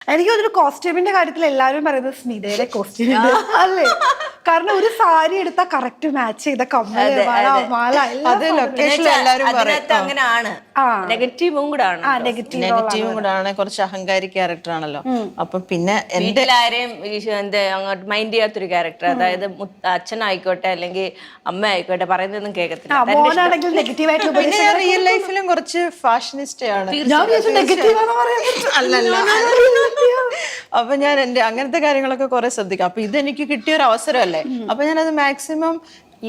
എനിക്ക് തോന്നുന്നു കോസ്റ്റ്യൂമിന്റെ കാര്യത്തിൽ എല്ലാവരും പറയുന്നത് സ്മിതയുടെ കോസ്റ്റ്യൂം അല്ലേ? കാരണം ഒരു സാരി എടുത്താൽ കറക്റ്റ് മാച്ച് ചെയ്ത കമ്മല് മാല അത് ലൊക്കേഷനിൽ എല്ലാവരും പറയും അങ്ങനെയാണ്. നെഗറ്റീവും കൂടാണ്. നെഗറ്റീവും കൂടാണ്, കുറച്ച് അഹങ്കാരി ക്യാരക്ടർ ആണല്ലോ. അപ്പൊ പിന്നെ എല്ലാരെയും അങ്ങോട്ട് മൈൻഡ് ചെയ്യാത്തൊരു ക്യാരക്ടർ. അതായത് അച്ഛനായിക്കോട്ടെ അല്ലെങ്കിൽ അമ്മ ആയിക്കോട്ടെ പറയുന്നതൊന്നും കേൾക്കത്തില്ല. മോനാണെങ്കിൽ നെഗറ്റീവായിട്ട് പിന്നെ ഞാൻ റിയൽ ലൈഫിലും കുറച്ച് ഫാഷനിസ്റ്റ് ആണ്. അല്ലല്ല. അപ്പൊ ഞാൻ എന്റെ അങ്ങനത്തെ കാര്യങ്ങളൊക്കെ കുറെ ശ്രദ്ധിക്കും. അപ്പൊ ഇതെനിക്ക് കിട്ടിയ ഒരു അവസരമല്ലേ, അപ്പൊ ഞാനത് മാക്സിമം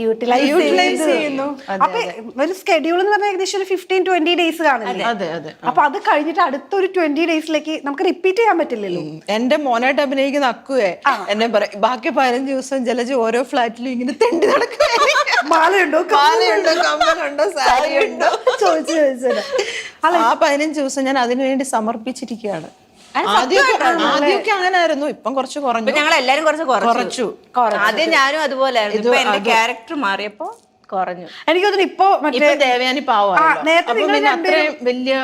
യൂട്ടിലൈസ് ചെയ്യുന്നു. അപ്പൊ ഒരു സ്കെഡ്യൂൾ എന്ന് പറഞ്ഞാൽ ഏകദേശം ഒരു 15-20 ഡേയ്സ് കാണില്ലേ? അതെ അതെ. അപ്പൊ അത് കഴിഞ്ഞിട്ട് അടുത്തൊരു 20 ഡേയ്സിലേക്ക് നമുക്ക് റിപ്പീറ്റ് ചെയ്യാൻ പറ്റില്ലല്ലോ. എന്റെ മോനായിട്ട് അഭിനയിക്കുന്ന അക്കുവേ എന്നെ പറയും ബാക്കി 15 ദിവസം ജലജ് ഓരോ ഫ്ലാറ്റിലും ഇങ്ങനെ തെണ്ടി നടക്കുവേ. മാലയുണ്ടോ കമ്മലുണ്ടോ സാരി ഉണ്ടോ ചോദിച്ചത്. ആ 15 ദിവസം ഞാൻ അതിനു വേണ്ടി സമർപ്പിച്ചിരിക്കുകയാണ്. ആദ്യമൊക്കെ അങ്ങനെ ആയിരുന്നു, ഇപ്പം കുറച്ച് കുറഞ്ഞു. ഞങ്ങൾ എല്ലാരും കുറച്ചു. ആദ്യം ഞാനും അതുപോലെ ആയിരുന്നു. ഇപ്പൊ എന്റെ ക്യാരക്ടർ മാറിയപ്പോ കുറഞ്ഞു. എനിക്ക് തോന്നുന്നു ഇപ്പൊ ദേവയാനി പാവമാണ്, അത്രയും വലിയ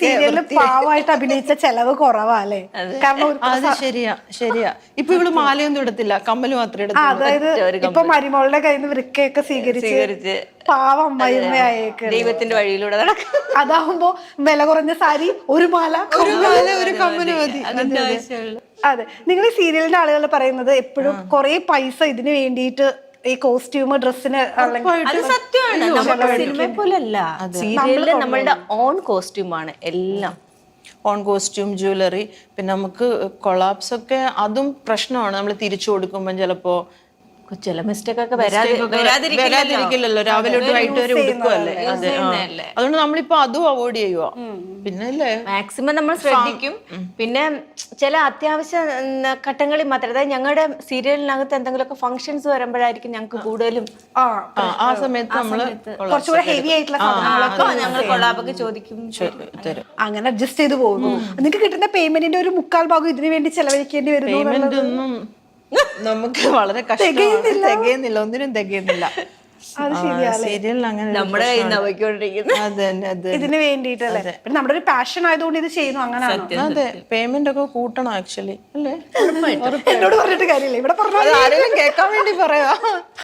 സീരിയലില് പാവമായിട്ട് അഭിനയിച്ച ചെലവ് കുറവാല്ലേ? കാരണം അത് ശരിയാ. ഇപ്പൊ ഇവള് മാലയൊന്നും ഇടത്തില്ല, കമ്മല് മാത്രമേ ഇടത്തില്ല. അതായത് ഇപ്പൊ മരുമോളുടെ കയ്യിൽ നിന്ന് വൃക്കയൊക്കെ സ്വീകരിച്ച് പാവം അമ്മയമ്മയായേക്ക് ദൈവത്തിന്റെ വഴിയിലൂടെ നടക്കും. അതാവുമ്പോ വില കുറഞ്ഞ സാരി, ഒരു മാല, ഒരു കമ്മല് മതി. അതെ. നിങ്ങൾ ഈ സീരിയലിന്റെ ആളുകൾ പറയുന്നത് എപ്പോഴും കുറെ പൈസ ഇതിന് വേണ്ടിയിട്ട് ഈ കോസ്റ്റ്യൂം ഡ്രസ്സിന്. അത് സത്യമാണ്. നമ്മുടെ സിനിമയെ പോലല്ല, സീരിയലില് നമ്മളുടെ ഓൺ കോസ്റ്റ്യൂമാണ് എല്ലാം. On costume, jewellery. പിന്നെ നമുക്ക് കൊളാപ്സ് ഒക്കെ അതും പ്രശ്നമാണ്. നമ്മൾ തിരിച്ചു കൊടുക്കുമ്പോൾ ചിലപ്പോ ചില മിസ്റ്റേക്ക് ഒക്കെ വരാതിരിക്കില്ലല്ലോ. രാവിലെ തൊട്ട് വൈകിട്ട് വരെ ഉടുക്കുമല്ലേ. അതുകൊണ്ട് നമ്മളിപ്പോ അതും അവോയ്ഡ് ചെയ്യുക. പിന്നെ മാക്സിമം നമ്മൾ ശ്രദ്ധിക്കും. പിന്നെ ചില അത്യാവശ്യ ഘട്ടങ്ങളിൽ മാത്രം, അതായത് ഞങ്ങളുടെ സീരിയലിനകത്ത് എന്തെങ്കിലുമൊക്കെ ഫംഗ്ഷൻസ് വരുമ്പോഴായിരിക്കും ഞങ്ങൾക്ക് കൂടുതലും ആ സമയത്ത് നമ്മള് കുറച്ചുകൂടെ ഹെവി ആയിട്ടുള്ള സാധനങ്ങളൊക്കെ ഞങ്ങൾ കൊളാബൊക്കെ ചോദിക്കും, തരും. അങ്ങനെ അഡ്ജസ്റ്റ് ചെയ്ത് പോകുന്നു. നിങ്ങൾക്ക് കിട്ടുന്ന പേയ്മെന്റിന്റെ ഒരു 1/4 ഭാഗം ഇതിനു വേണ്ടി ചെലവഴിക്കേണ്ടി വരുന്നു. പേയ്മെന്റ് ഒന്നും നമുക്ക് വളരെ തികയുന്നില്ല, ഒന്നിനും തികയുന്നില്ല. സീരിയലിൽ അങ്ങനെ നമ്മുടെ കയ്യിൽ നിന്ന് പോയിക്കൊണ്ടിരിക്കുന്നത് ഇതിന് വേണ്ടിട്ടല്ലേ. നമ്മുടെ ഒരു പാഷൻ ആയതുകൊണ്ട് ഇത് ചെയ്യുന്നു. അങ്ങനെ അതെ, പേയ്മെന്റ് ഒക്കെ കൂട്ടണം ആക്ച്വലി, അല്ലേ? എന്നോട് പറഞ്ഞിട്ട് കാര്യമില്ല, ഇവിടെ പറഞ്ഞു ആരെങ്കിലും കേൾക്കാൻ വേണ്ടി പറയാ.